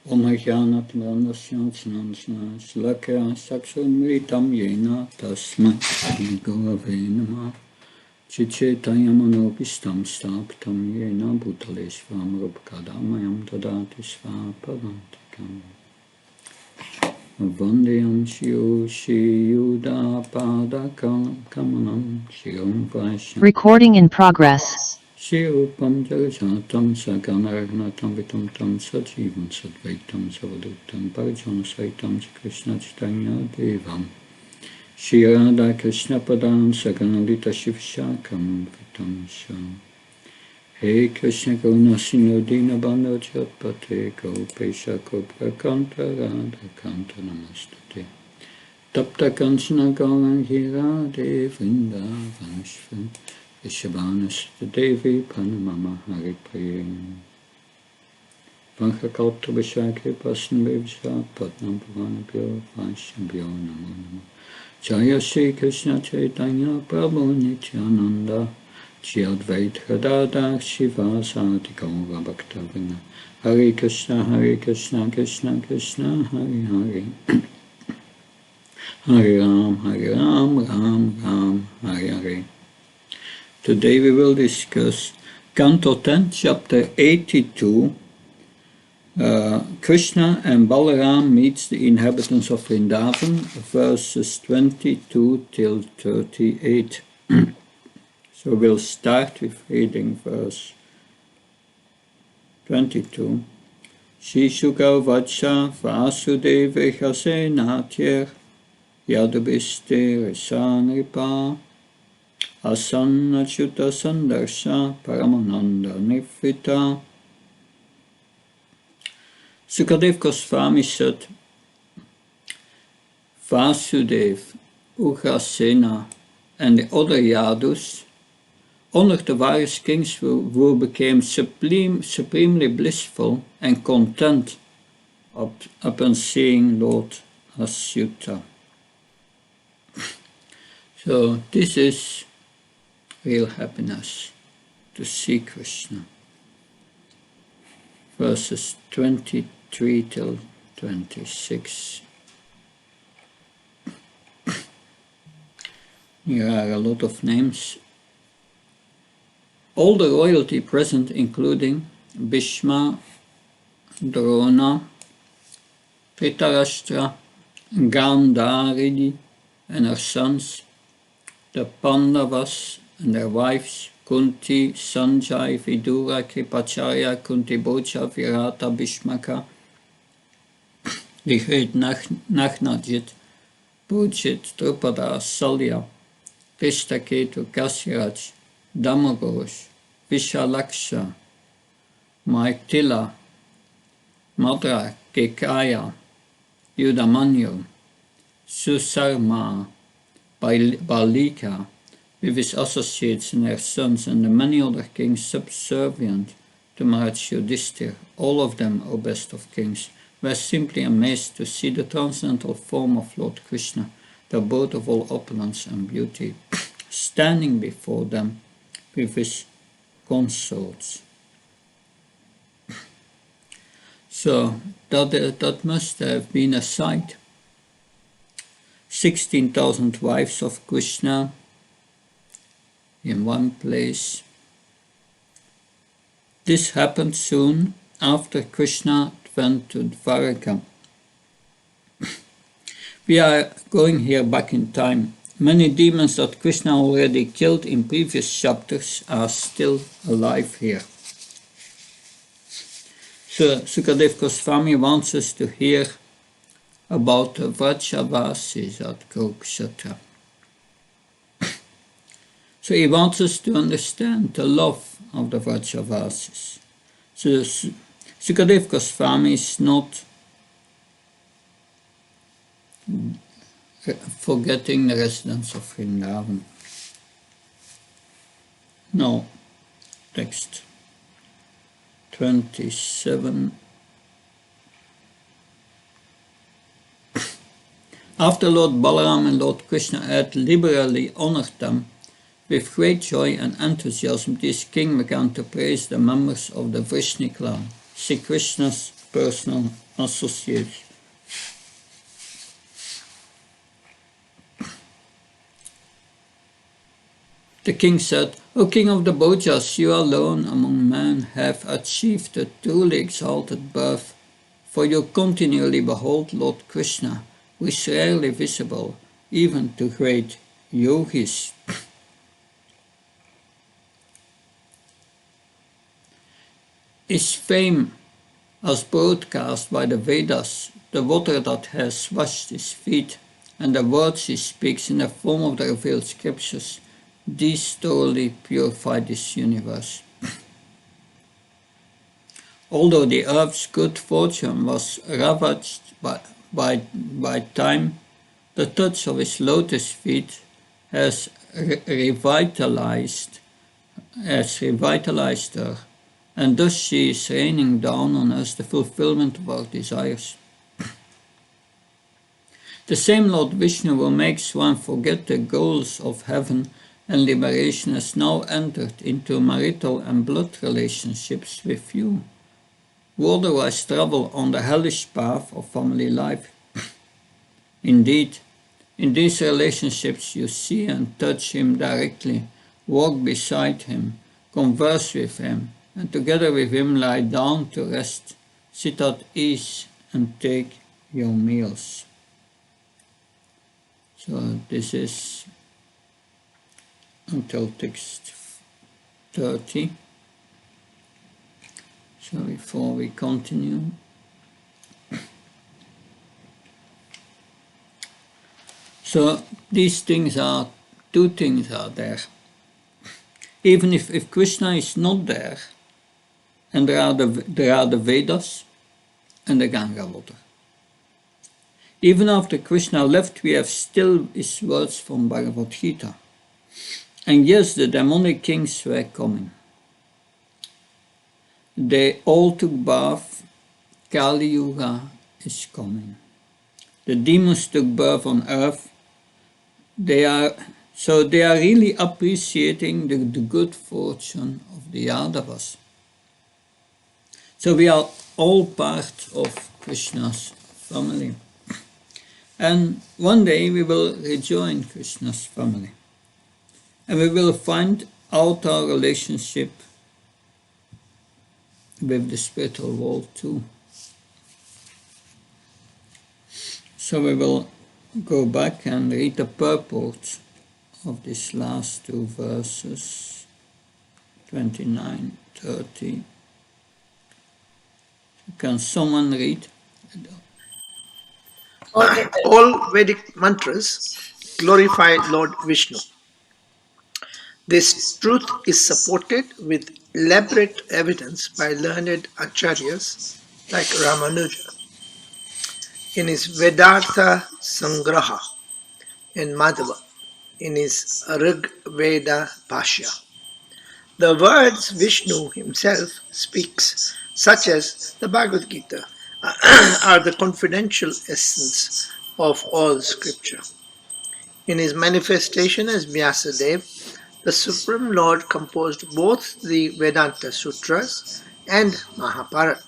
Om-Jnana-Timirandasya Slakya Sakshunmritam Yena Tasma Gurave Namah Chichaitanyamanopistam Staptam Yena Bhutalesvam Rupakadamayam Tadati Svapavantakam Vandeyam Shio Shiyuda Padakam Kamanam Shiom Vaisham. Recording in progress. Shirupam Jagajatam Saganaragnatam Vitumtam Sajivam Sadvaitam Savadutam Parajana Saitam Krishna Chaitanya Devam Shri Radha Krishna Padam Saganalita Shivshakam Vitam Sham Hey Krishna Karuna Sindhu Dinabandha Jatpate Gopesha Kopra Kanta Radha Kanta Namastate Tapta Kanchana Gauranga Radhe Vrindavanashvam Vishabhanasya Devi Panamama Hari Prayam Vankakalpta Vishakhe Pasan Vivshat Patnam Pavanabhyo Vaishnabhyo Namo Namo Jaya Shri Krishna Chaitanya Prabhu Nityananda Shri Advaita Gadadhar Shivasati Gaura Bhaktavinda Hare Krishna Krishna Krishna Hare Hare Hare Ram Ram Ram Hare Hare. Today we will discuss Canto 10, Chapter 82. Krishna and Balaram meets the inhabitants of Vrindavan, verses 22 till 38. So we'll start with reading verse 22. Shishuka Vacha Vasudeva Hasenatyer Yadubiste Resanripa Asannachyuta Sandarsha Paramananda Nifrita. Sukadev Goswami said, Vasudev, Ugrasena and the other Yadus, honored the various kings who became supremely blissful and content upon seeing Lord Achyuta. So this is real happiness, to see Krishna. Verses 23 till 26. Here are a lot of names. All the royalty present, including Bhishma, Drona, Dhritarashtra, Gandharidi and her sons, the Pandavas and their wives, Kunti, Sanjay, Vidura, Kripacharya, Kuntibhoja, Virata, Bhishmaka, the great Nagnajit, Pujit, Drupada, Salya, Krishtaketu, Kasiraj, Damagosh, Vishalaksha, Maitila, Madra, Kekaya, Yudamanyu, Susarma, Balika, with his associates and their sons, and the many other kings subservient to Maharaj Yudhishthira, all of them, O best of kings, were simply amazed to see the transcendental form of Lord Krishna, the abode of all opulence and beauty, standing before them with his consorts. So that must have been a sight. 16,000 wives of Krishna in one place. This happened soon after Krishna went to Dwaraka. We are going here back in time. Many demons that Krishna already killed in previous chapters are still alive here. So Sukadev Goswami wants us to hear about the Vrajavasis at Kurukshetra. So he wants us to understand the love of the Vrajavasis. So Sukadev Goswami is not forgetting the residents of Vrindavan. No. Text 27. After Lord Balaram and Lord Krishna had liberally honored them, with great joy and enthusiasm, this king began to praise the members of the Vrishni clan, Sri Krishna's personal associates. The king said, O king of the Bhojas, you alone among men have achieved a truly exalted birth, for you continually behold Lord Krishna, who is rarely visible, even to great yogis. His fame as broadcast by the Vedas, the water that has washed his feet, and the words he speaks in the form of the revealed scriptures, these thoroughly purify this universe. Although the earth's good fortune was ravaged by time, the touch of his lotus feet has revitalized her, and thus she is raining down on us the fulfillment of our desires. The same Lord Vishnu who makes one forget the goals of heaven and liberation has now entered into marital and blood relationships with you, who otherwise travel on the hellish path of family life. Indeed, in these relationships you see and touch him directly, walk beside him, converse with him, and together with him lie down to rest, sit at ease, and take your meals. So this is until text 30. So before we continue, so these things are, two things are there. Even if Krishna is not there, and there are the Vedas and the Ganga water. Even after Krishna left, we have still his words from Bhagavad-Gita. And yes, the demonic kings were coming. They all took bath. Kali Yuga is coming. The demons took birth on earth. They are really appreciating the good fortune of the Yadavas. So we are all part of Krishna's family. And one day we will rejoin Krishna's family. And we will find out our relationship with the spiritual world too. So we will go back and read the purport of these last two verses, 29, 30. Can someone read? All Vedic mantras glorify Lord Vishnu. This truth is supported with elaborate evidence by learned acharyas like Ramanuja in his Vedartha Sangraha and Madhava in his Rig Veda Bhashya. The words Vishnu himself speaks, such as the Bhagavad-Gita, are the confidential essence of all scripture. In his manifestation as Vyasadeva, the Supreme Lord composed both the Vedanta Sutras and Mahabharata.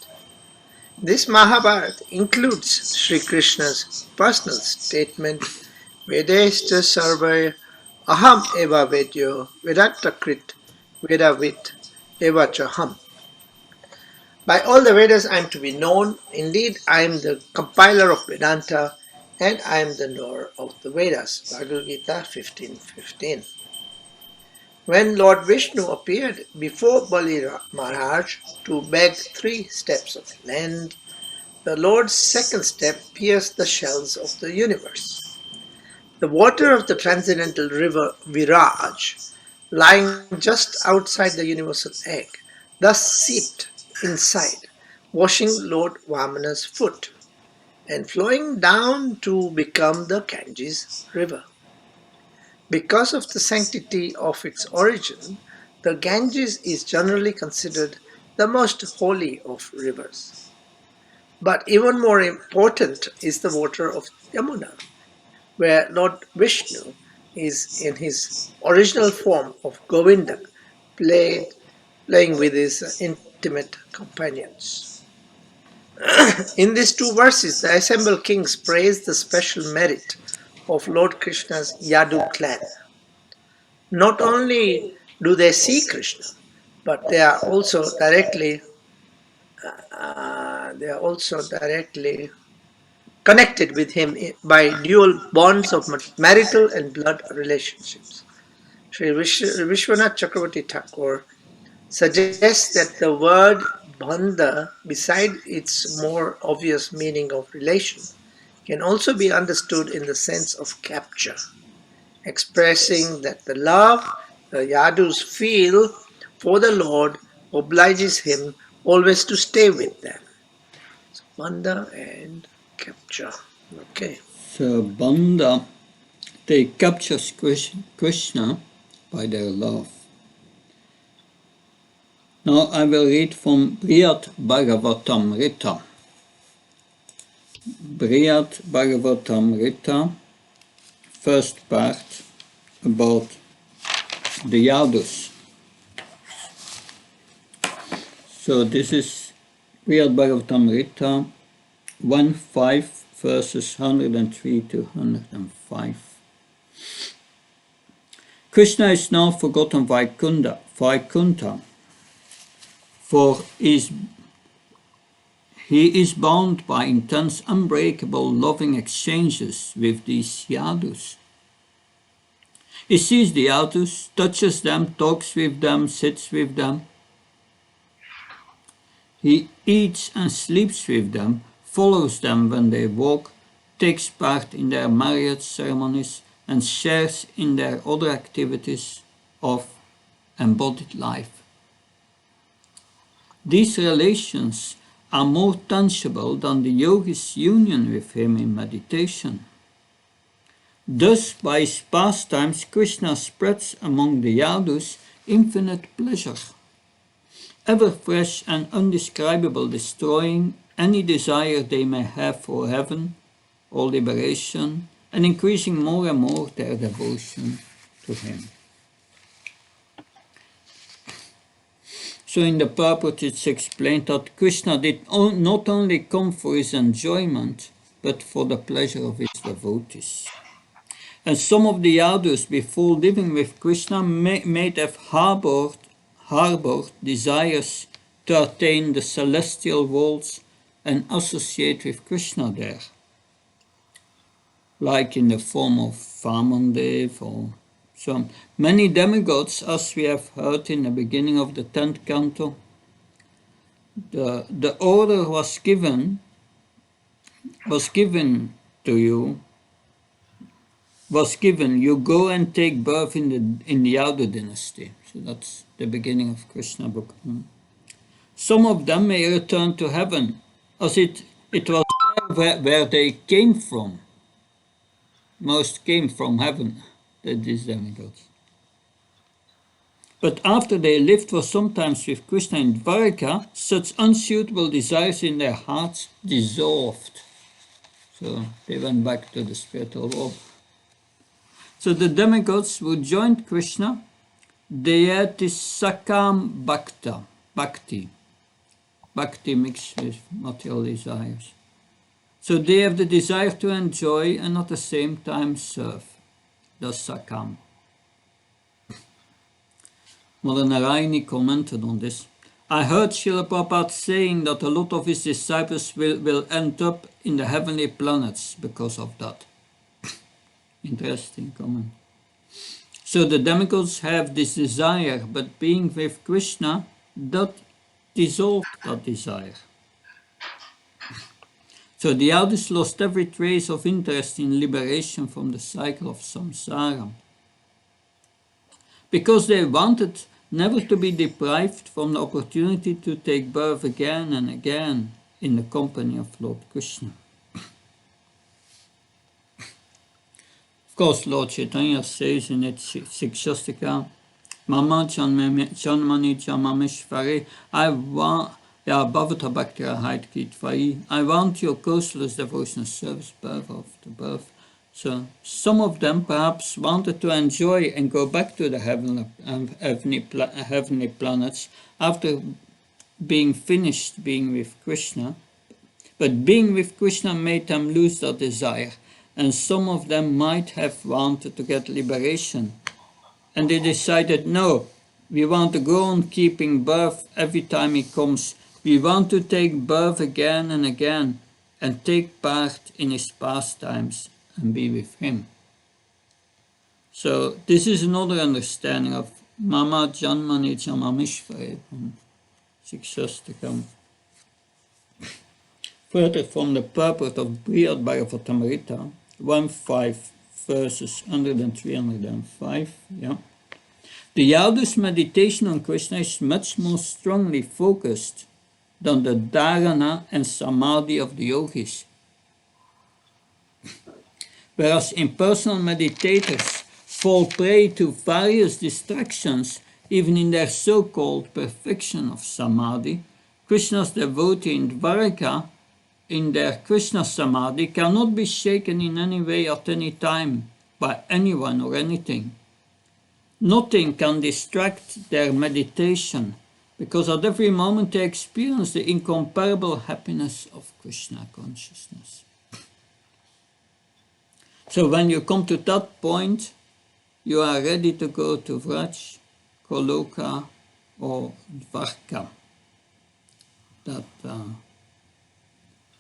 This Mahabharata includes Sri Krishna's personal statement, Vedesta Sarvaya Aham Eva Vedyo Vedantakrit Vedavit Eva Chaham. By all the Vedas I am to be known, indeed I am the compiler of Vedanta and I am the knower of the Vedas. Bhagavad-Gita 15:15. When Lord Vishnu appeared before Bali Maharaj to beg 3 steps of land, the Lord's second step pierced the shells of the universe. The water of the transcendental river Viraj, lying just outside the universal egg, thus seeped inside, washing Lord Vamana's foot, and flowing down to become the Ganges River. Because of the sanctity of its origin, the Ganges is generally considered the most holy of rivers. But even more important is the water of Yamuna, where Lord Vishnu is in his original form of Govinda, playing with his intimate companions. In these two verses, the assembled kings praise the special merit of Lord Krishna's Yadu clan. Not only do they see Krishna, but they are also directly connected with him by dual bonds of marital and blood relationships. Sri Vishwanath Chakravarti Thakur suggests that the word bandha, beside its more obvious meaning of relation, can also be understood in the sense of capture, expressing that the love the Yadus feel for the Lord obliges him always to stay with them. So, bandha and capture. Okay. So Banda, they capture Krishna by their love. Now I will read from Brihad Bhagavatamrita. Brihad Bhagavatamrita, first part about the Yadus. So this is Brihad Bhagavatamrita 1.5 verses 103 to 105. Krishna is now forgotten Vaikuntha, for he is bound by intense, unbreakable, loving exchanges with these Yadus. He sees the Yadus, touches them, talks with them, sits with them. He eats and sleeps with them, follows them when they walk, takes part in their marriage ceremonies, and shares in their other activities of embodied life. These relations are more tangible than the yogi's union with him in meditation. Thus, by his pastimes, Krishna spreads among the Yadus infinite pleasure, ever fresh and undescribable, destroying any desire they may have for heaven or liberation, and increasing more and more their devotion to him. So in the purport it's explained that Krishna did not only come for his enjoyment, but for the pleasure of his devotees. And some of the Yadus, before living with Krishna, may have harbored desires to attain the celestial worlds and associate with Krishna there, like in the form of Vamandev or some. Many demigods, as we have heard in the beginning of the 10th canto, the order was given to you, you go and take birth in the Yadu dynasty. So that's the beginning of Krishna book. Some of them may return to heaven, as it was there where they came from. Most came from heaven, these demigods. But after they lived for some time with Krishna in Dvaraka, such unsuitable desires in their hearts dissolved. So they went back to the spiritual world. So the demigods who joined Krishna, they had this sakam bhakti mixed with material desires. So they have the desire to enjoy and at the same time serve. That's sakam. Mother Narayani commented on this. I heard Srila Prabhupada saying that a lot of his disciples will end up in the heavenly planets because of that. Interesting comment. So the demigods have this desire, but being with Krishna, that dissolved that desire. So the Yadus lost every trace of interest in liberation from the cycle of samsara, because they wanted never to be deprived from the opportunity to take birth again and again in the company of Lord Krishna. Of course, Lord Chaitanya says in its Sikshastika, Mama Janmani Jamameshvare, I want your causeless devotional service, birth after birth. So some of them perhaps wanted to enjoy and go back to the heavenly planets after being finished being with Krishna, But being with Krishna made them lose that desire, and some of them might have wanted to get liberation. And they decided, no, we want to go on keeping birth every time he comes. We want to take birth again and again and take part in his pastimes and be with him. So this is another understanding of Mama Janmani Jamamishvare from Siksastakam. Further from the purport of Brihad Bhagavatamrita, 1.5 verses 103 and 105, yeah. The Yadu's meditation on Krishna is much more strongly focused than the dharana and samadhi of the yogis. Whereas impersonal meditators fall prey to various distractions even in their so-called perfection of samadhi, Krishna's devotee in Dvaraka, in their Krishna samadhi, cannot be shaken in any way at any time by anyone or anything. Nothing can distract their meditation, because at every moment they experience the incomparable happiness of Krishna consciousness. So when you come to that point, you are ready to go to Vraj, Goloka, or Dvarka.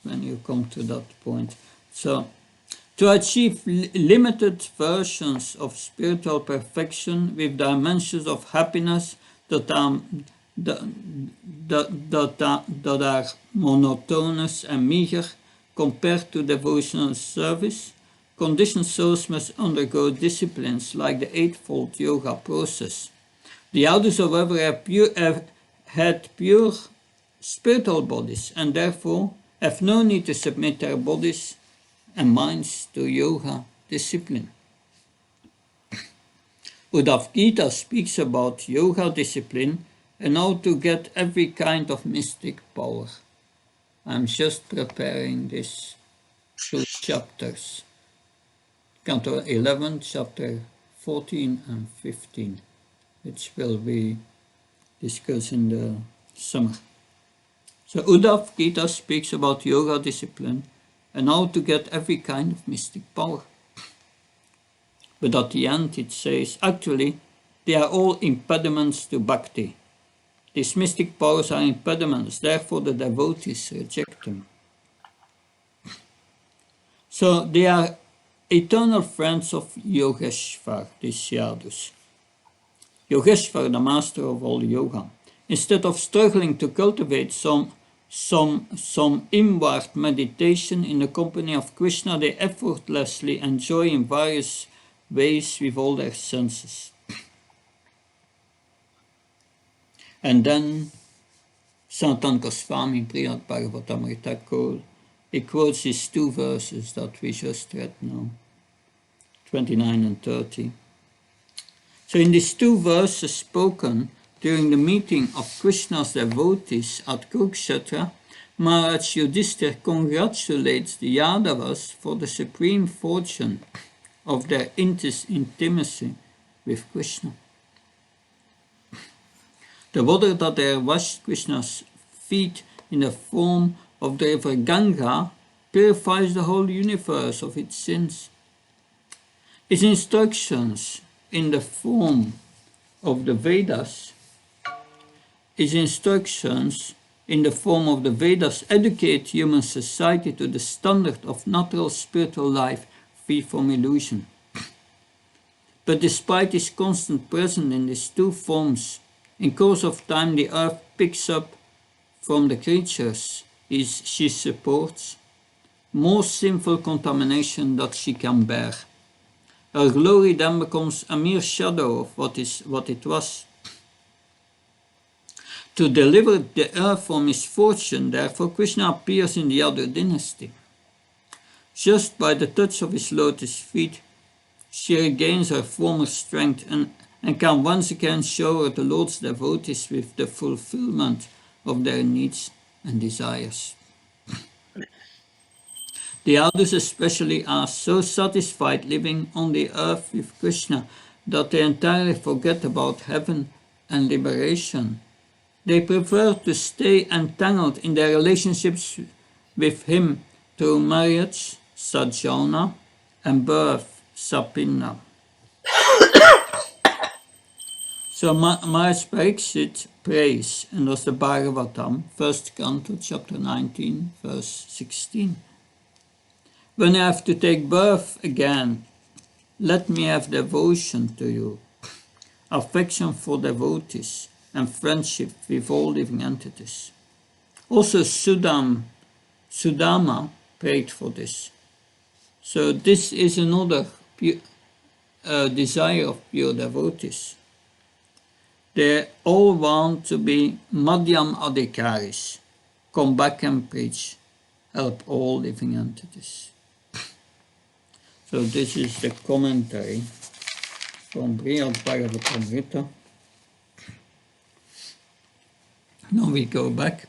When you come to that point. So, to achieve limited versions of spiritual perfection with dimensions of happiness that are monotonous and meager compared to devotional service, conditioned souls must undergo disciplines like the Eightfold Yoga process. The others, however, have had pure spiritual bodies and therefore have no need to submit their bodies and minds to yoga discipline. Bhagavad-Gita speaks about yoga discipline and how to get every kind of mystic power. I'm just preparing these 2 chapters. Canto 11, chapter 14 and 15, which will be discussed in the summer. So Bhagavad-Gita speaks about yoga discipline and how to get every kind of mystic power. But at the end it says, actually, they are all impediments to bhakti. These mystic powers are impediments, therefore the devotees reject them. So they are eternal friends of Yogeshvar, these Yadus. Yogeshvar, the master of all yoga. Instead of struggling to cultivate some inward meditation in the company of Krishna, they effortlessly enjoy in various ways with all their senses. And then Sanatan Goswami, Brihad Bhagavatamrita, he quotes these 2 verses that we just read now, 29 and 30. So in these 2 verses spoken during the meeting of Krishna's devotees at Kurukshetra, Maharaj Yudhishthira congratulates the Yadavas for the supreme fortune of their intimacy with Krishna. The water that there washed Krishna's feet in the form of the river Ganga purifies the whole universe of its sins. His instructions in the form of the Vedas educate human society to the standard of natural spiritual life free from illusion. But despite his constant presence in these 2 forms, in course of time the earth picks up from the creatures she supports more sinful contamination that she can bear. Her glory then becomes a mere shadow of what it was. To deliver the earth from misfortune, therefore, Krishna appears in the Yadu dynasty. Just by the touch of his lotus feet, she regains her former strength and can once again shower the Lord's devotees with the fulfillment of their needs and desires. The others especially are so satisfied living on the earth with Krishna that they entirely forget about heaven and liberation. They prefer to stay entangled in their relationships with him through marriage, Sajjana, and birth, Sapinna. So Maharaj Pariksit prays, and that's the Bhagavatam, first canto, chapter 19, verse 16. When I have to take birth again, let me have devotion to you, affection for devotees, and friendship with all living entities. Also Sudama prayed for this. So this is another desire of pure devotees. They all want to be Madhyam Adhikaris, come back and preach, help all living entities. So this is the commentary from Bhagavad-Gita. Now we go back,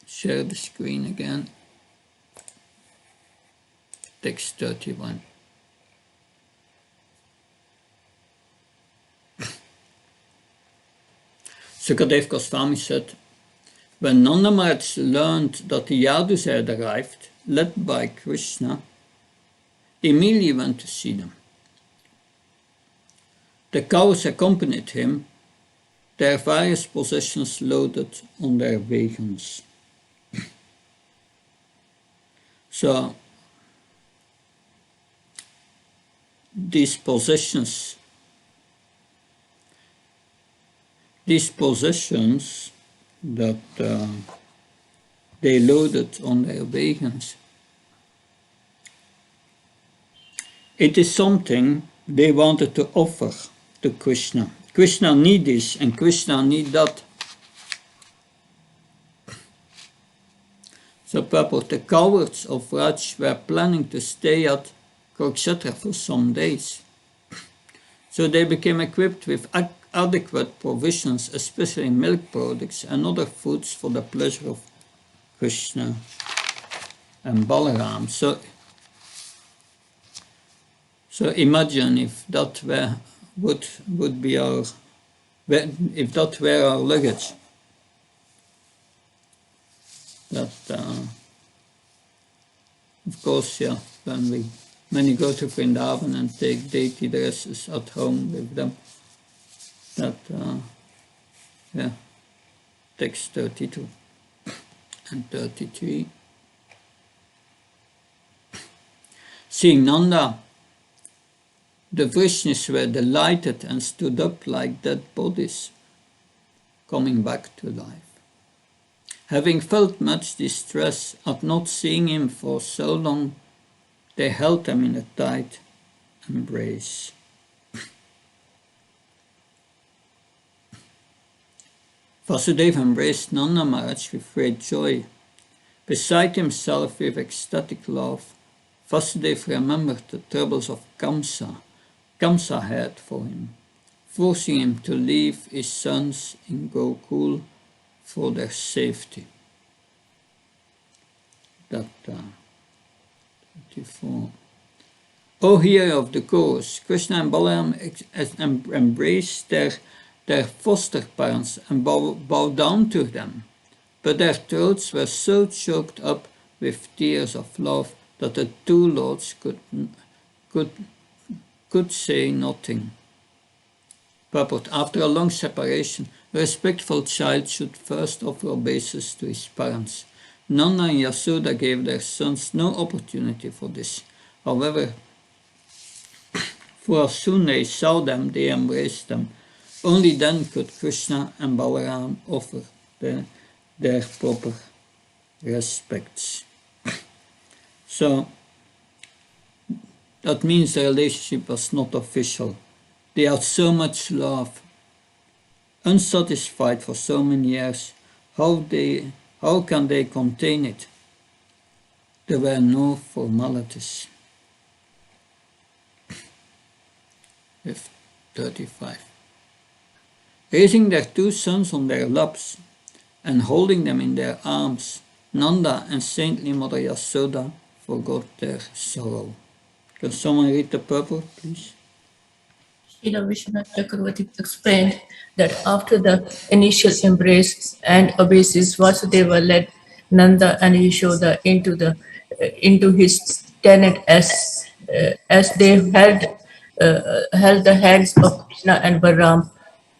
share the screen again, text 31. Sukadeva Goswami said, when Nanda Maharaj learned that the Yadus had arrived, led by Krishna, he immediately went to see them. The cows accompanied him, their various possessions loaded on their wagons. So, these possessions that they loaded on their wagons, it is something they wanted to offer to Krishna. Krishna needs this and Krishna needs that. So purport, the cowards of Raj were planning to stay at Kurukshetra for some days. So they became equipped with adequate provisions, especially milk products and other foods for the pleasure of Krishna and Balaram. So imagine if that would be our luggage. That of course, yeah, when you go to Brindavan and take deity dresses at home with them, that text 32 and 33. Seeing Nanda, the Vrishnis were delighted and stood up like dead bodies, coming back to life. Having felt much distress at not seeing him for so long, they held him in a tight embrace. Vasudeva embraced Nanda Maharaj with great joy. Beside himself with ecstatic love, Vasudeva remembered the troubles of Kamsa had for him, forcing him to leave his sons in Gokul for their safety. That 24. O hero of the chorus, Krishna and Balaram embraced their foster parents and bowed down to them, but their throats were so choked up with tears of love that the two lords could say nothing. Purport, after a long separation, a respectful child should first offer obeisance to his parents. Nanda and Yasoda gave their sons no opportunity for this. However, for as soon as they saw them, they embraced them. Only then could Krishna and Balaram offer their proper respects. So, that means the relationship was not official. They had so much love. Unsatisfied for so many years, how can they contain it? There were no formalities. 35. Raising their two sons on their laps and holding them in their arms, Nanda and saintly Mother Yasoda forgot their sorrow. Can someone read the purport, please? Srila Vishwanath Chakravarti explained that after the initial embrace and obeisance, Vasudeva led Nanda and Yashoda into his tent as they held the hands of Krishna and Balaram.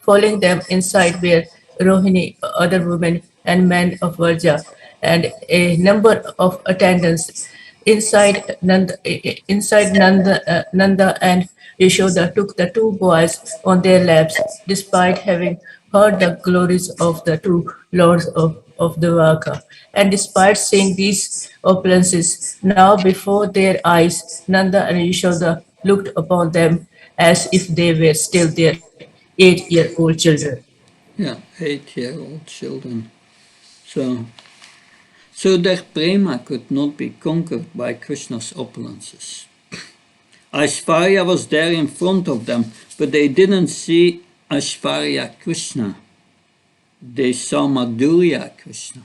Following them inside were Rohini, other women and men of Varja, and a number of attendants. Nanda and Yashoda took the two boys on their laps, despite having heard the glories of the two lords of Devaki. And despite seeing these opulences now before their eyes, Nanda and Yashoda looked upon them as if they were still their 8-year-old children. Yeah, 8-year-old children. So their prema could not be conquered by Krishna's opulences. Aishvarya was there in front of them, but they didn't see Aishvarya Krishna. They saw Madhurya Krishna.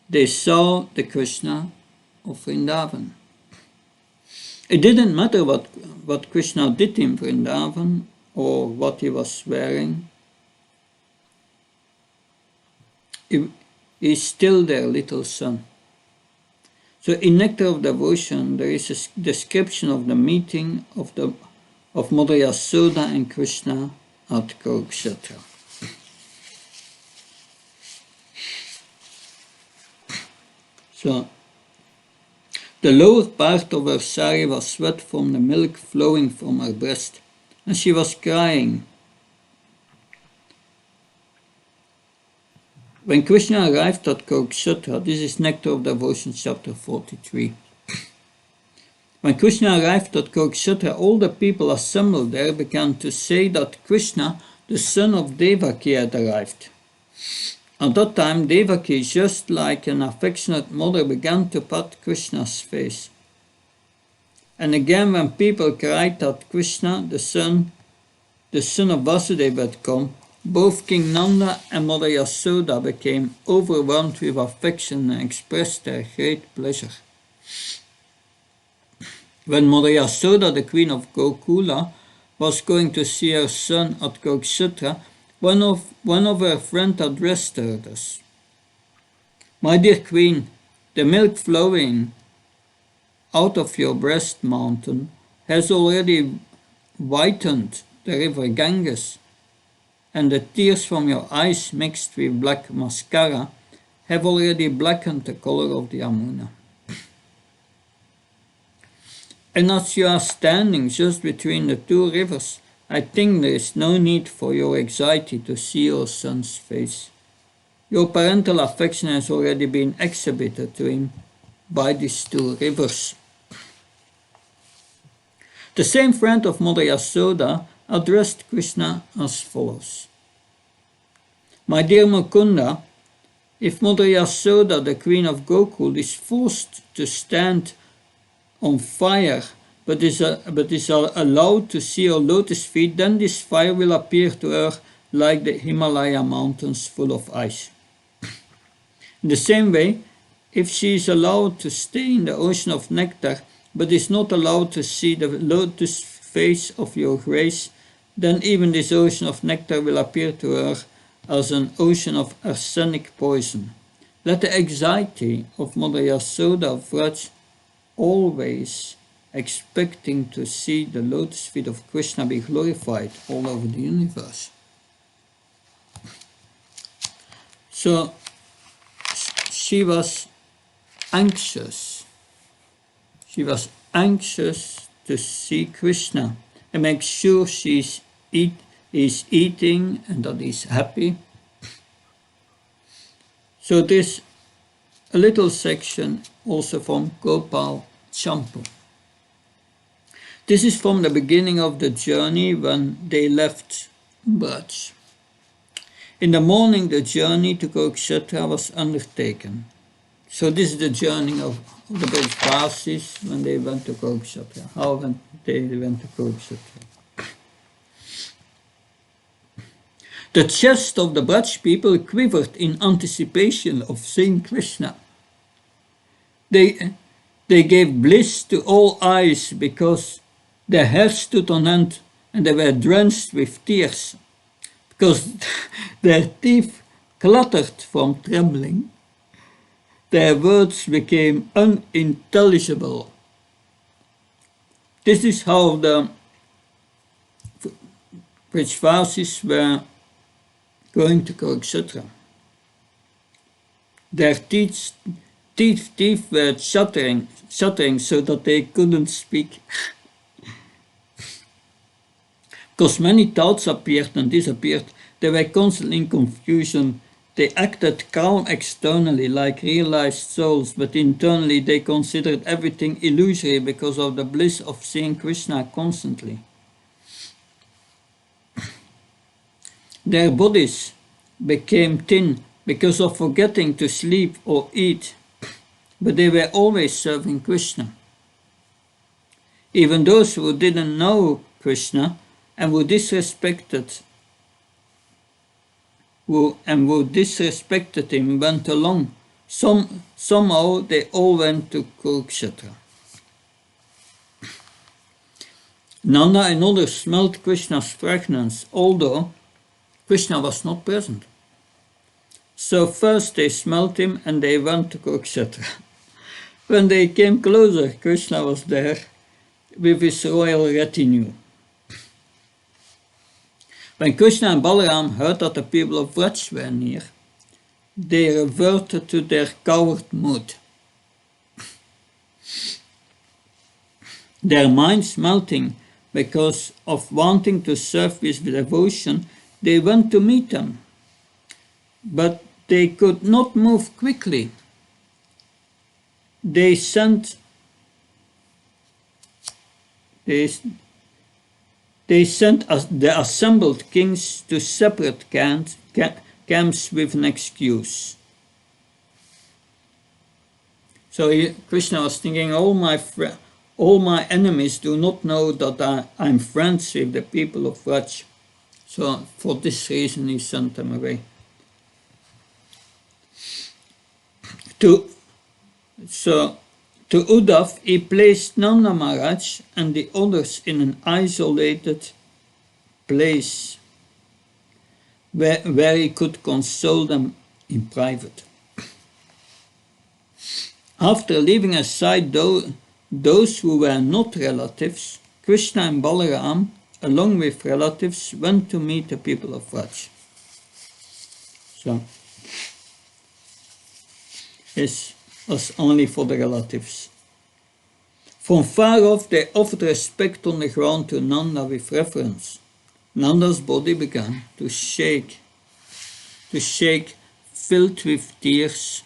They saw the Krishna of Vrindavan. It didn't matter what Krishna did in Vrindavan or what he was wearing. He's still their little son. So in Nectar of Devotion, there is a description of the meeting of Mother Yasoda and Krishna at Kurukshetra. So the lower part of her sari was wet from the milk flowing from her breast, and she was crying. When Krishna arrived at Kurukshetra, this is Nectar of Devotion, chapter 43. When Krishna arrived at Kurukshetra, all the people assembled there began to say that Krishna, the son of Devaki, had arrived. At that time, Devaki, just like an affectionate mother, began to pat Krishna's face. And again, when people cried that Krishna, the son of Vasudeva, had come, both King Nanda and Mother Yasoda became overwhelmed with affection and expressed their great pleasure. When Mother Yasoda, the queen of Gokula, was going to see her son at Kurukshetra, one of her friends addressed her thus: "My dear queen, the milk flowing out of your breast mountain has already whitened the river Ganges, and the tears from your eyes mixed with black mascara have already blackened the color of the Yamuna. And as you are standing just between the two rivers, I think there is no need for your anxiety to see your son's face. Your parental affection has already been exhibited to him by these two rivers." The same friend of Mother Yasoda addressed Krishna as follows: "My dear Mukunda, if Mother Yasoda, the queen of Gokul, is forced to stand on fire but is allowed to see her lotus feet, then this fire will appear to her like the Himalaya mountains full of ice. In the same way, if she is allowed to stay in the ocean of nectar but is not allowed to see the lotus face of your grace, then even this ocean of nectar will appear to her as an ocean of arsenic poison. Let the anxiety of Mother Yasoda Vraj, always expecting to see the lotus feet of Krishna, be glorified all over the universe." So she was anxious. She was anxious to see Krishna and make sure is eating and that he's happy. So there's a little section also from Gopal Champu. This is from the beginning of the journey when they left Braj. In the morning, the journey to Kurukshetra was undertaken. So this is the journey of the Bprs when they went to Kurukshetra. How they went to Kurukshetra. The chest of the Braj people quivered in anticipation of seeing Krishna. They gave bliss to all eyes because their hair stood on end and they were drenched with tears, because their teeth clattered from trembling their words became unintelligible. This is how the Vrishvasis were going to Kurukshetra. Their teeth were shattering so that they couldn't speak. Because many thoughts appeared and disappeared, they were constantly in confusion. They acted calm externally like realized souls, but internally they considered everything illusory because of the bliss of seeing Krishna constantly. Their bodies became thin because of forgetting to sleep or eat, but they were always serving Krishna. Even those who didn't know Krishna and who disrespected him went along. Somehow they all went to Kurukshetra. Nanda and others smelled Krishna's fragrance, although Krishna was not present. So first they smelled him and they went to Kurukshetra. When they came closer, Krishna was there with his royal retinue. When Krishna and Balaram heard that the people of Vraj were near, they reverted to their coward mood. Their minds melting because of wanting to serve with devotion, they went to meet them. But they could not move quickly. They sent the assembled kings to separate camps with an excuse. So Krishna was thinking, all my enemies do not know that I'm friends with the people of Vraj. So for this reason he sent them away. To Uddhav he placed Nanda Maharaj and the others in an isolated place where he could console them in private. After leaving aside those who were not relatives, Krishna and Balaram, along with relatives, went to meet the people of Vraj. So this was only for the relatives. From far off they offered respect on the ground to Nanda with reverence. Nanda's body began to shake, filled with tears,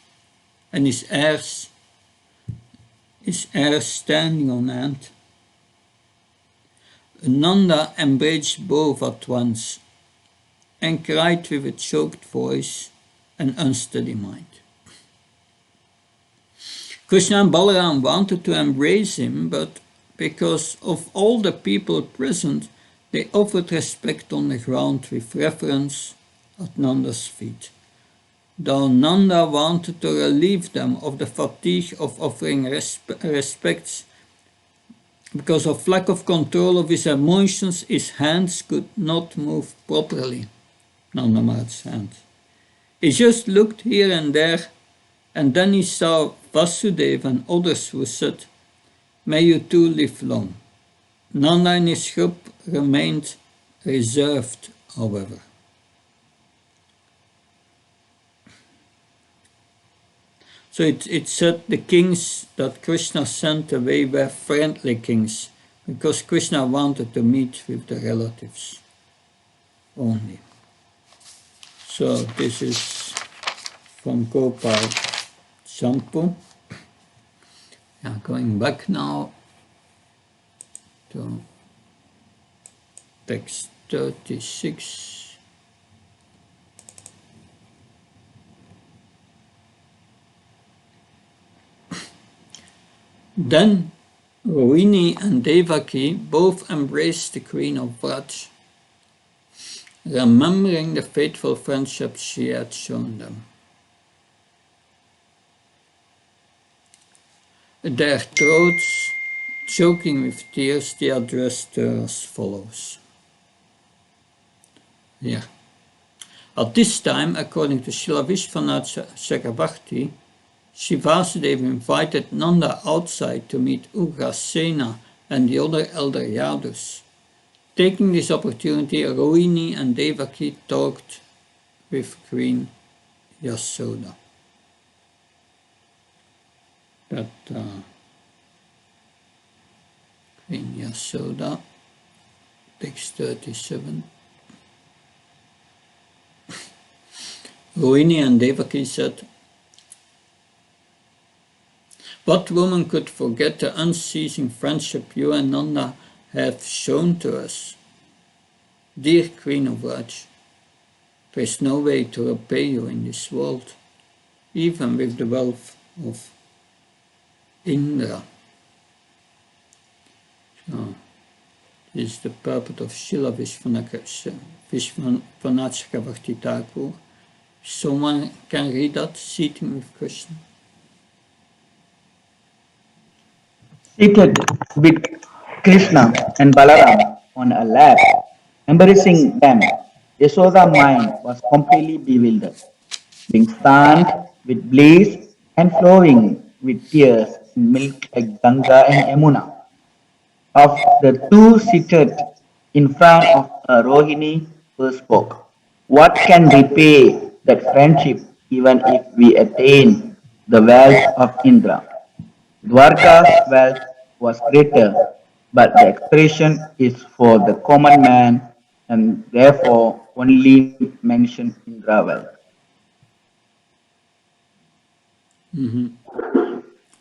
and his heirs standing on end. Nanda embraced both at once and cried with a choked voice and unsteady mind. Krishna and Balaram wanted to embrace him, but because of all the people present, they offered respect on the ground with reverence at Nanda's feet. Though Nanda wanted to relieve them of the fatigue of offering respects, because of lack of control of his emotions, his hands could not move properly. Nanda Maharaj's hands. He just looked here and there, and then he saw Vasudeva and others who said, "May you too live long." Nanda and his group remained reserved, however. So it said the kings that Krishna sent away were friendly kings, because Krishna wanted to meet with the relatives only. So this is from Gopal Champu. Going back now to text 36. Then Rohini and Devaki both embraced the queen of Vraj, remembering the faithful friendship she had shown them. Their throats choking with tears, they addressed her as follows. Here. At this time, according to Srila Vishwanath Chakravarti, Shri Vasudeva invited Nanda outside to meet Ugrasena and the other elder Yadus. Taking this opportunity, Rohini and Devaki talked with Queen Yasoda. Queen Yasoda, text 37. Rohini and Devaki said, "What woman could forget the unceasing friendship you and Nanda have shown to us? Dear Queen of Raj, there is no way to repay you in this world, even with the wealth of Indra." So, this is the purport of Srila Vishwanath Chakravarti Thakur. Someone can read that, Sitting with Krishna. Seated with Krishna and Balaram on a lap, embracing them, Yashoda's mind was completely bewildered, being stunned with bliss and flowing with tears in milk like Ganga and Yamuna. Of the two seated in front of Rohini first spoke. What can repay that friendship even if we attain the wealth of Indra? Dwarka's wealth was greater, but the expression is for the common man and therefore only mention Indra wealth.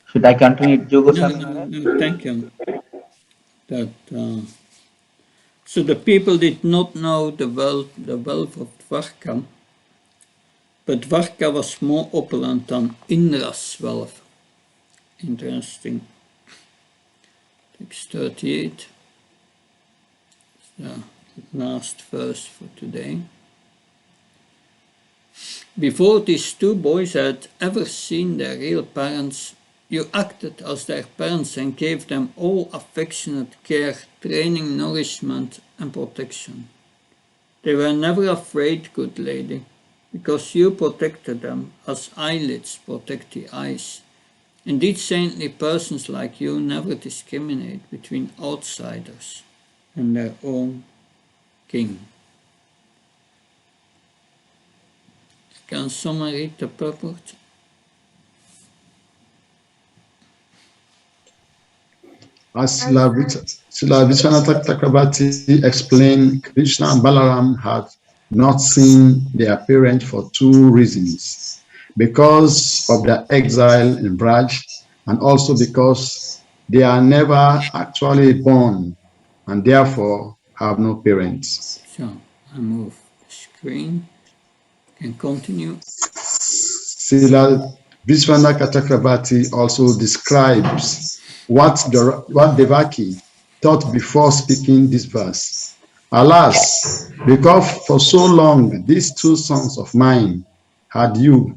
Should I continue, Jogo-san? No, thank you. So the people did not know the wealth of Dwarka, but Dwarka was more opulent than Indra's wealth. Interesting. Text 38. The last verse for today. Before these two boys had ever seen their real parents, you acted as their parents and gave them all affectionate care, training, nourishment, and protection. They were never afraid, good lady, because you protected them as eyelids protect the eyes. Indeed, saintly persons like you never discriminate between outsiders and their own king. Can someone read the purport? As Srila Vishwanath Chakrabarti explained, Krishna and Balaram had not seen their parents for two reasons: because of their exile in Braj, and also because they are never actually born and therefore have no parents. So I move the screen. Can continue. Srila Vishwanath Chakrabarti also describes what Devaki thought before speaking this verse. Alas, because for so long these two sons of mine had you,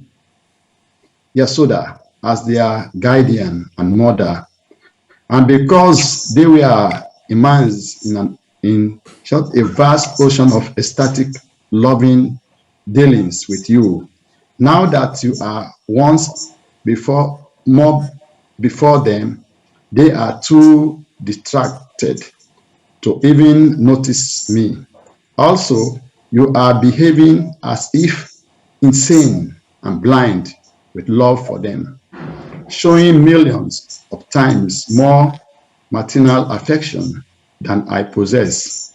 Yasoda, as their guardian and mother, and because they were immersed in short a vast ocean of ecstatic, loving dealings with you, now that you are once before them, they are too distracted to even notice me. Also, you are behaving as if insane and blind with love for them, showing millions of times more maternal affection than I possess.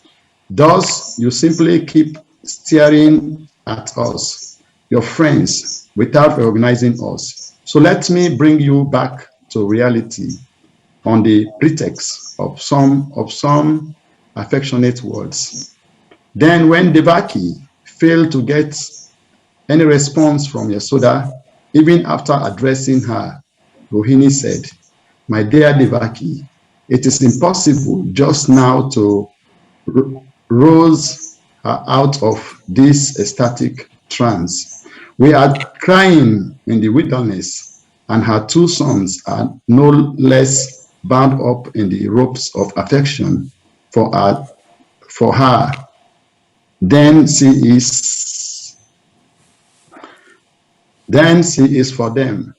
Thus, you simply keep staring at us, your friends, without recognizing us. So let me bring you back to reality on the pretext of some affectionate words. Then when Devaki failed to get any response from Yasoda, even after addressing her, Rohini said, "My dear Devaki, it is impossible just now to rouse her out of this ecstatic trance. We are crying in the wilderness, and her two sons are no less bound up in the ropes of affection for her than she is for them.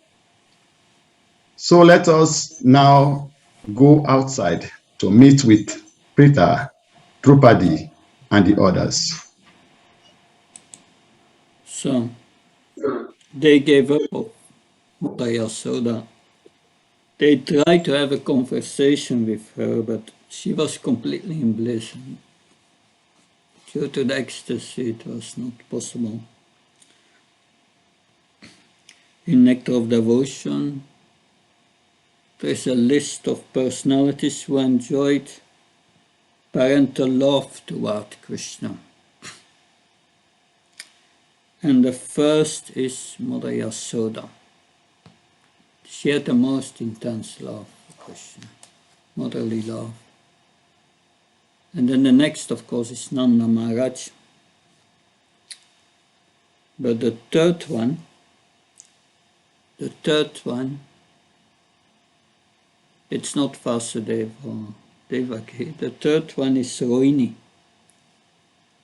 So let us now go outside to meet with Prita, Drupadi, and the others. So they gave up on Mother Yasoda. They tried to have a conversation with her, but she was completely in bliss. Due to the ecstasy, it was not possible. In Nectar of Devotion, there is a list of personalities who enjoyed parental love toward Krishna. And the first is Mother Yasoda. She had the most intense love for Krishna, motherly love. And then the next, of course, is Nanda Maharaj. But the third one, it's not Vasudeva or Devaki. The third one is Rohini.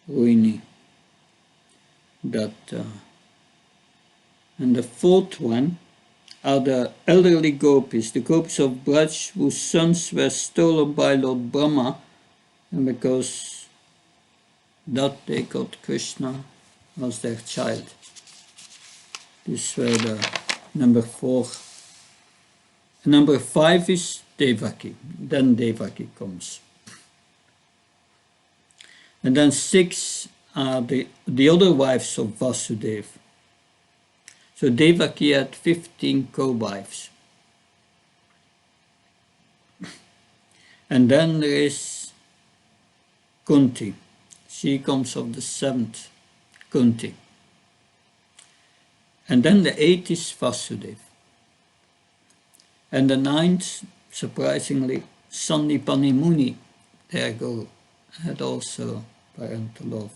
And the fourth one are the elderly Gopis, the Gopis of Braj, whose sons were stolen by Lord Brahma, and because that they got Krishna as their child. These were the number 4. Number 5 is Devaki. Then Devaki comes. And then 6 are the other wives of Vasudeva. So Devaki had 15 co-wives. And then there is Kunti. She comes of the 7th, Kunti. And then the 8th is Vasudeva. And the 9th, surprisingly, Sandipani Muni, their guru, had also parental love.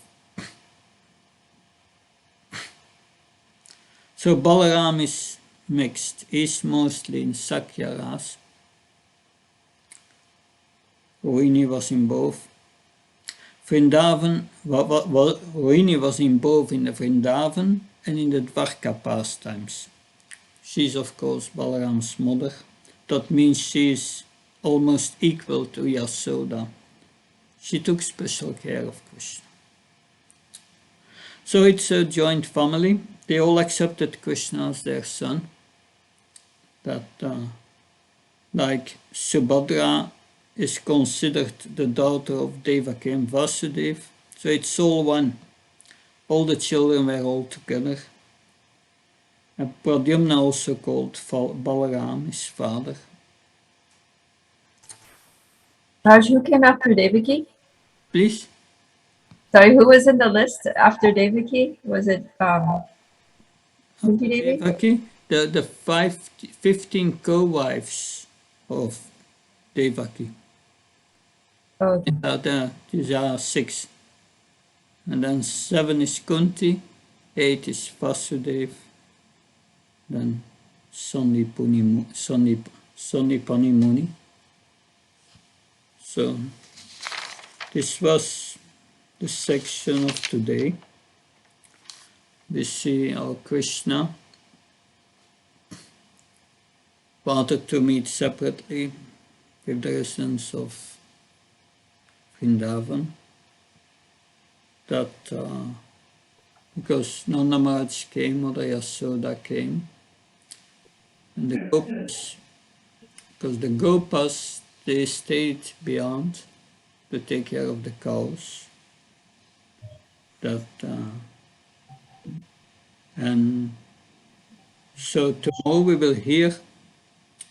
So Balaram is mixed. He's mostly in Sakya Ras. Rohini was in both. Vrindavan, Rohini was in both in the Vrindavan and in the Dwarka pastimes. She's of course Balaram's mother. That means she is almost equal to Yasoda. She took special care of Krishna. So it's a joint family. They all accepted Krishna as their son. That, like Subhadra is considered the daughter of Devaki and Vasudeva. So it's all one. All the children were all together. And Pradyumna also called Balaram his father. Raj, who came after Devaki? Please? Sorry, who was in the list after Devaki? Was it Kunti Devi? Devaki, the 15 co-wives of Devaki. Oh, These are 6. And then 7 is Kunti, 8 is Vasudeva, then Sandipani Muni. So this was the section of today. We see how Krishna wanted to meet separately with the residents of Vrindavan. That because Nanda Maharaj came, Mother Yasoda came, and the Gopis, because the Gopas, they stayed beyond to take care of the cows. And so tomorrow we will hear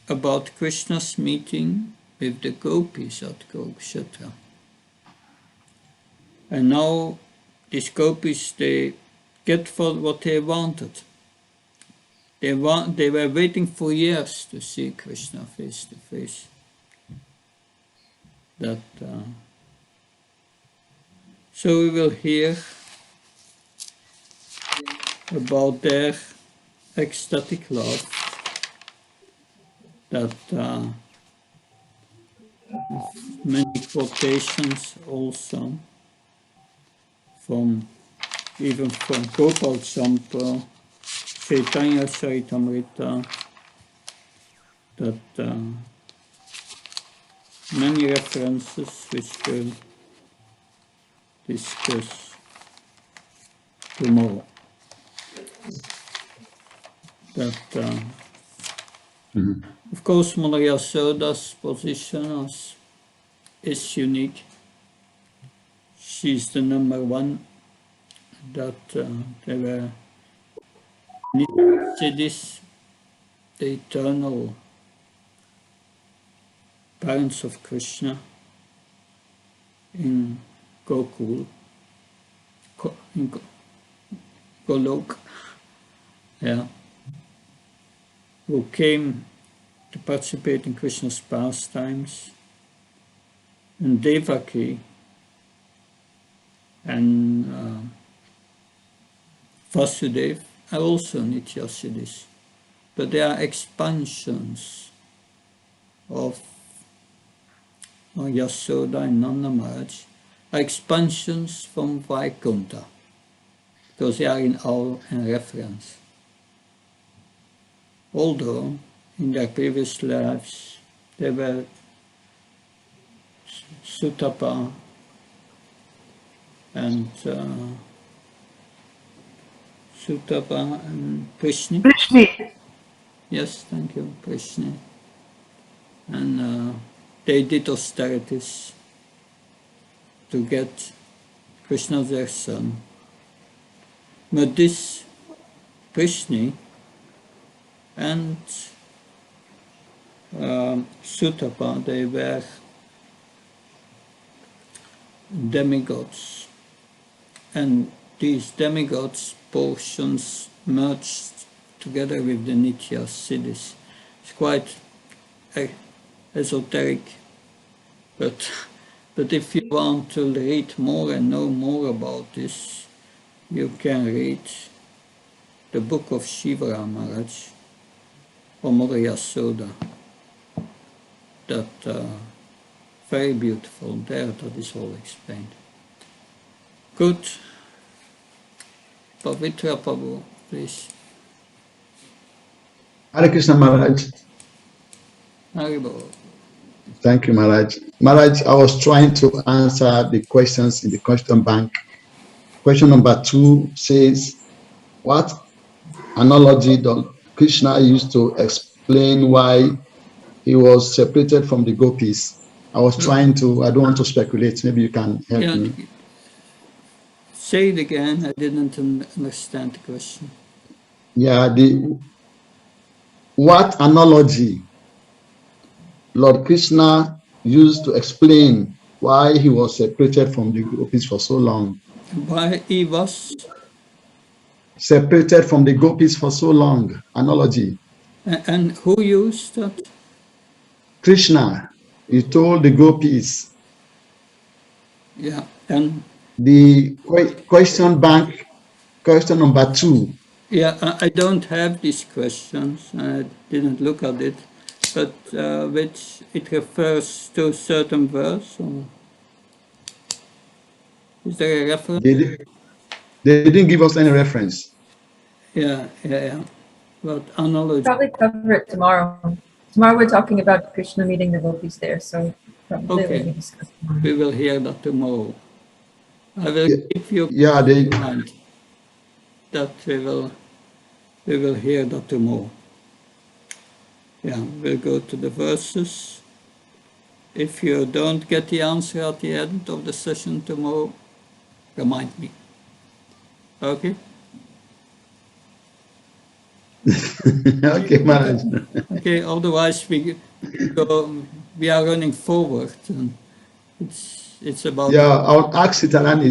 about Krishna's meeting with the Gopis at Kurukshetra. And now these Gopis, they get for what they wanted. They were waiting for years to see Krishna face to face. So we will hear about their ecstatic love, many quotations also even from Gopal Champa, Chaitanya Charitamrita, that many references which we'll discuss tomorrow. That of course Mother Yasoda's position is unique. She's the number one. That they were Siddhis, the eternal parents of Krishna in Gokul, in Golok, yeah, who came to participate in Krishna's pastimes, and Devaki and Vasudev are also Nityasiddhis, but they are expansions of Yasoda and Nanda Maharaj, are expansions from Vaikuntha, because they are in all in reference. Although in their previous lives they were Sutapa and Prishni. Yes, thank you, Prishni. And they did austerities to get Krishna their son. But this Prishni and Sutapa, they were demigods, and these demigods portions merged together with the Nitya Siddhis. It's quite esoteric, but if you want to read more and know more about this, you can read the book of Shivara Maharaj or Mother Yasoda. That very beautiful. There, that is all explained. Good. Pavitra Prabhu, please. Hare Krishna Maharaj. Haribol. Thank you, Maharaj. Maharaj, I was trying to answer the questions in the question bank. Question number 2 says, what analogy does Krishna use to explain why he was separated from the Gopis? I was trying to, I don't want to speculate. Maybe you can help me. Say it again. I didn't understand the question. Yeah, what analogy Lord Krishna used to explain why he was separated from the Gopis for so long? Why he was separated from the Gopis for so long? Analogy. And who used that? Krishna. He told the Gopis. Yeah, and the question bank, question number 2. Yeah, I don't have these questions. I didn't look at it, but which it refers to a certain verse, or is there a reference? They didn't give us any reference. Yeah. But analogy. Probably cover it tomorrow. Tomorrow we're talking about Krishna meeting the Gopis there, so probably Okay. we'll discuss tomorrow. We will hear that tomorrow. I will keep you in mind that we will hear that tomorrow. Yeah, we'll go to the verses. If you don't get the answer at the end of the session tomorrow, remind me. Okay? Okay, Maharaj. Okay, otherwise we are running forward, and it's about. Yeah, I'll ask Sitarani.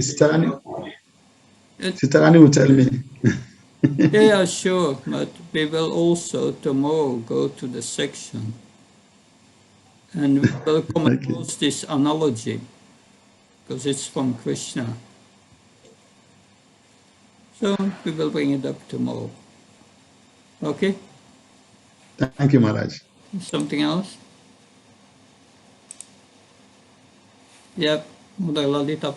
Sitarani will tell me. Yeah, sure, but we will also tomorrow go to the section, and we will come across this analogy, because it's from Krishna. So we will bring it up tomorrow. Okay? Thank you, Maharaj. Something else? Yep, Mother Lalita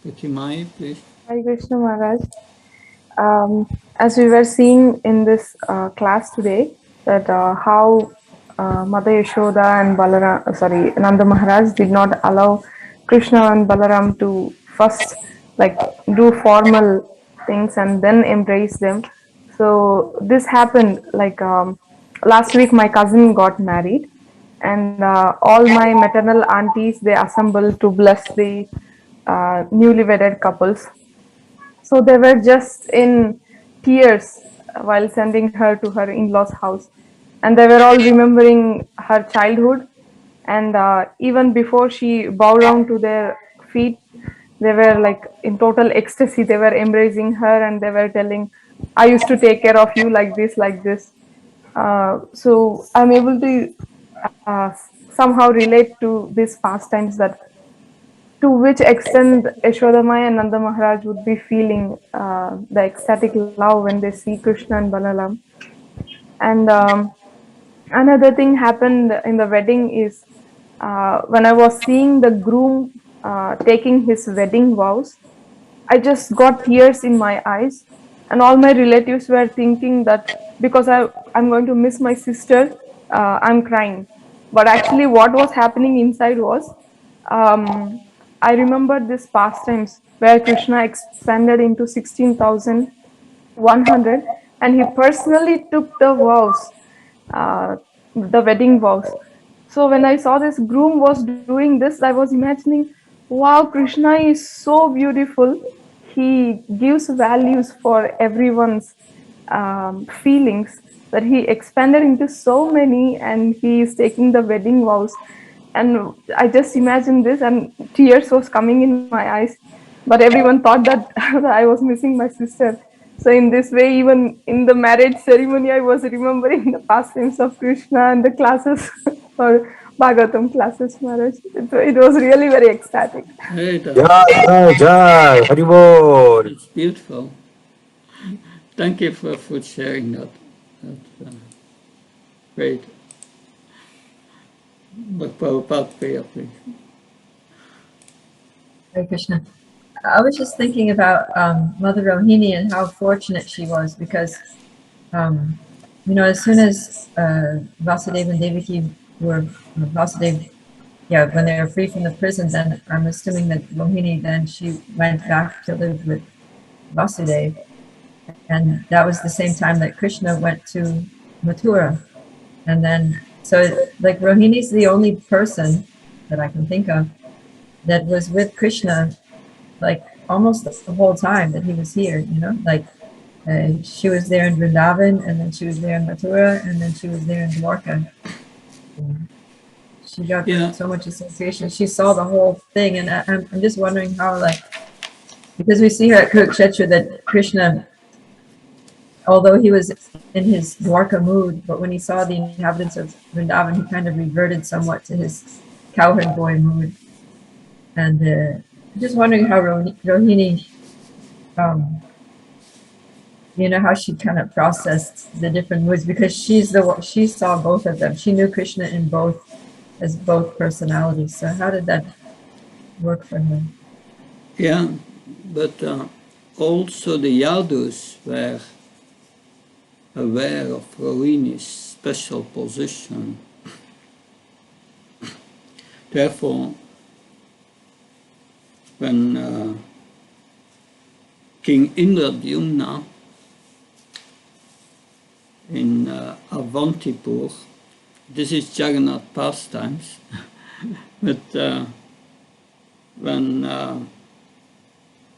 Pratimai, please. Hare Krishna Maharaj. As we were seeing in this class today, that how Mother Yashoda and Nanda Maharaj did not allow Krishna and Balaram to first like do formal things and then embrace them. So this happened like last week. My cousin got married, and all my maternal aunties they assembled to bless the newly wedded couples. So they were just in tears while sending her to her in-laws' house, and they were all remembering her childhood. And even before she bowed down to their feet, they were like in total ecstasy. They were embracing her, and they were telling, "I used to take care of you like this, like this." So I'm able to somehow relate to these pastimes, that to which extent Yashodamai and Nanda Maharaj would be feeling the ecstatic love when they see Krishna and Balaram. And another thing happened in the wedding is when I was seeing the groom taking his wedding vows, I just got tears in my eyes, and all my relatives were thinking that because I'm going to miss my sister, I'm crying. But actually, what was happening inside was, I remember this pastimes where Krishna expanded into 16,100, and he personally took the vows, the wedding vows. So when I saw this groom was doing this, I was imagining, wow, Krishna is so beautiful. He gives values for everyone's feelings, that he expanded into so many, and he is taking the wedding vows. And I just imagined this, and tears was coming in my eyes. But everyone thought that I was missing my sister. So in this way, even in the marriage ceremony, I was remembering the pastimes of Krishna and the classes or Bhagavatam classes marriage. It was really very ecstatic. Hey, Jai, Jai, Haribol. it's beautiful. Thank you for sharing that. That's great. But Prabhupada, please. Hare Krishna. I was just thinking about Mother Rohini and how fortunate she was, because, as soon as Vasudeva and Devaki were, when they were free from the prison, then I'm assuming that Rohini, then she went back to live with Vasudeva. And that was the same time that Krishna went to Mathura. And then, so like Rohini's the only person that I can think of that was with Krishna like almost the whole time that he was here, like she was there in Brindavan, and then she was there in Mathura, and then she was there in Dwarka. She got so much association. She saw the whole thing, and I'm just wondering how, like, because we see here at Kurukshetra that Krishna, although he was in his Dwarka mood, but when he saw the inhabitants of Vrindavan, he kind of reverted somewhat to his cowherd boy mood. And I'm just wondering how Rohini, how she kind of processed the different moods, because she saw both of them. She knew Krishna as both personalities. So how did that work for her? Yeah, but also the Yadus were aware of Rohini's special position. Therefore, when King Indradyumna in Avantipur, this is Jagannath pastimes, but when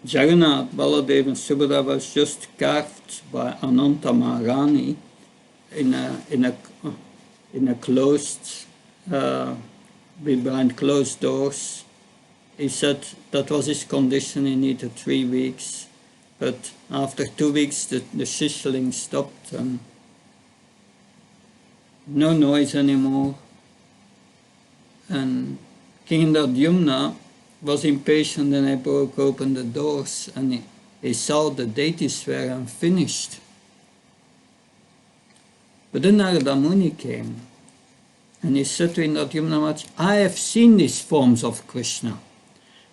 Jagannath, Baladev and Subhadra was just carved by Ananta Maharani in a closed, behind closed doors. He said that was his condition. He needed 3 weeks, but after 2 weeks the sizzling stopped and no noise anymore. And King Indradyumna was impatient, and he broke open the doors, and he saw the deities were unfinished. But then Narada Muni came, and he said to Indradyumna Maharaj, I have seen these forms of Krishna,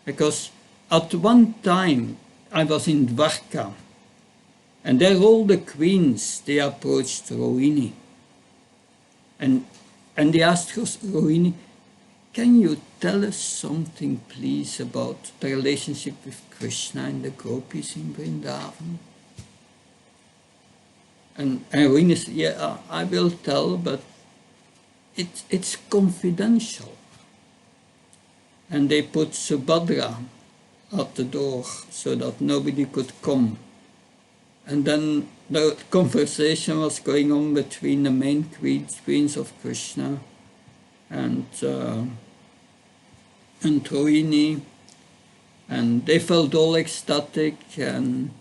because at one time I was in Dwarka, and there all the queens, they approached Rohini. And and they asked Rohini, can you tell us something, please, about the relationship with Krishna and the Gopis in Vrindavan? And Rohini said, yeah, I will tell, but it's confidential. And they put Subhadra at the door so that nobody could come. And then the conversation was going on between the main queens of Krishna and Rohini, and they felt all ecstatic, and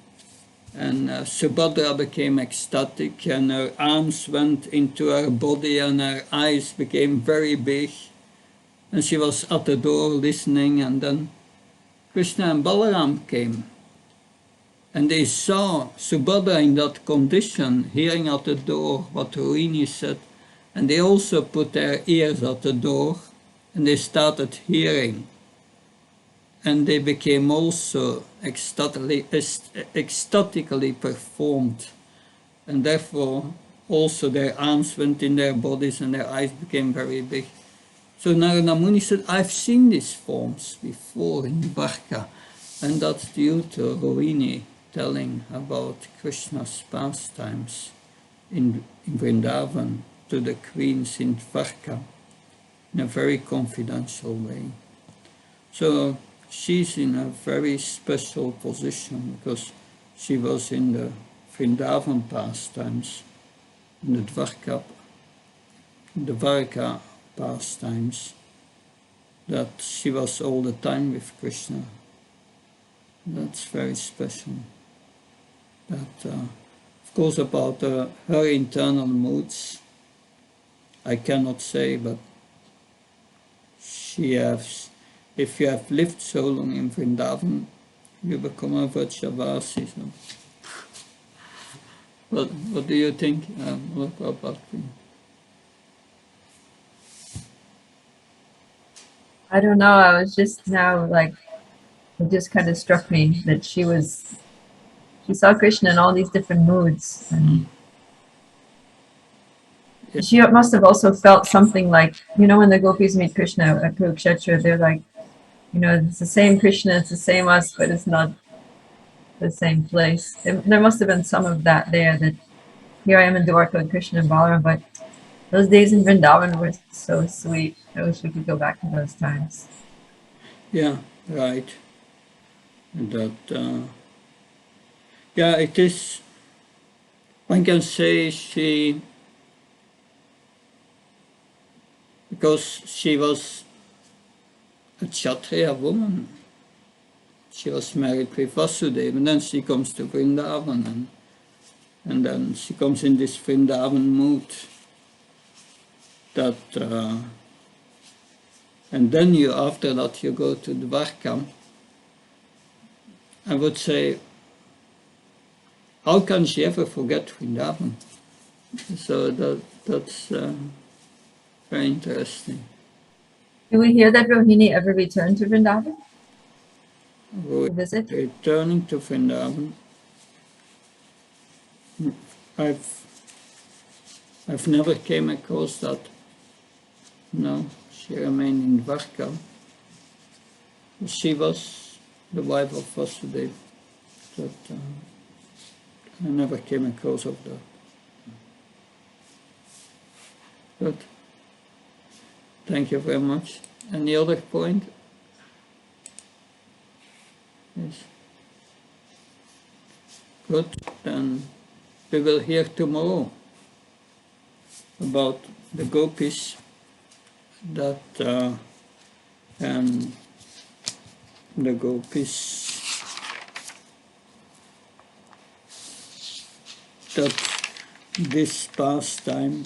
Subhadra became ecstatic, and her arms went into her body and her eyes became very big, and she was at the door listening, and then Krishna and Balaram came, and they saw Subhadra in that condition, hearing at the door what Rohini said, and they also put their ears at the door, and they started hearing, and they became also ecstatically performed, and therefore also their arms went in their bodies and their eyes became very big. So Narada Muni said, I've seen these forms before in Dwarka, and that's due to Rohini telling about Krishna's pastimes in Vrindavan to the queens in Dwarka in a very confidential way. So she's in a very special position because she was in the Vrindavan pastimes, in the Dwarka pastimes, that she was all the time with Krishna. That's very special. That, of course, about her internal moods, I cannot say, but she has, if you have lived so long in Vrindavan, you become a Vrajavasi. So. What do you think about me? I don't know. I was just now like, it just kind of struck me that she saw Krishna in all these different moods, and she must have also felt something like, when the gopis meet Krishna at Kurukshetra, they're like, it's the same Krishna, it's the same us, but it's not the same place. There must have been some of that there, that here I am in Dwarka with Krishna and Balaram, but those days in Vrindavan were so sweet. I wish we could go back to those times. Yeah, right. That, yeah, it is, one can say because she was a Kshatriya woman, she was married with Vasudeva, and then she comes to Vrindavan, and then she comes in this Vrindavan mood, that, and then after that you go to Dwarka. I would say, how can she ever forget Vrindavan? So that's very interesting. Do we hear that Rohini ever returned to Vrindavan? To visit? Returning to Vrindavan, I've never came across that. No, she remained in Dwarka. She was the wife of Vasudeva. That, I never came across of that. Good. Thank you very much. Any other point? Yes. Good. Then we will hear tomorrow about the Gopis that and the Gopis that this pastime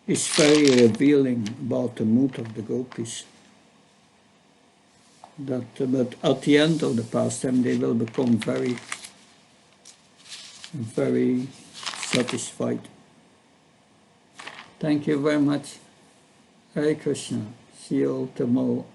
is very revealing about the mood of the Gopis. But at the end of the pastime they will become very, very satisfied. Thank you very much. Hare Krishna. See you all tomorrow.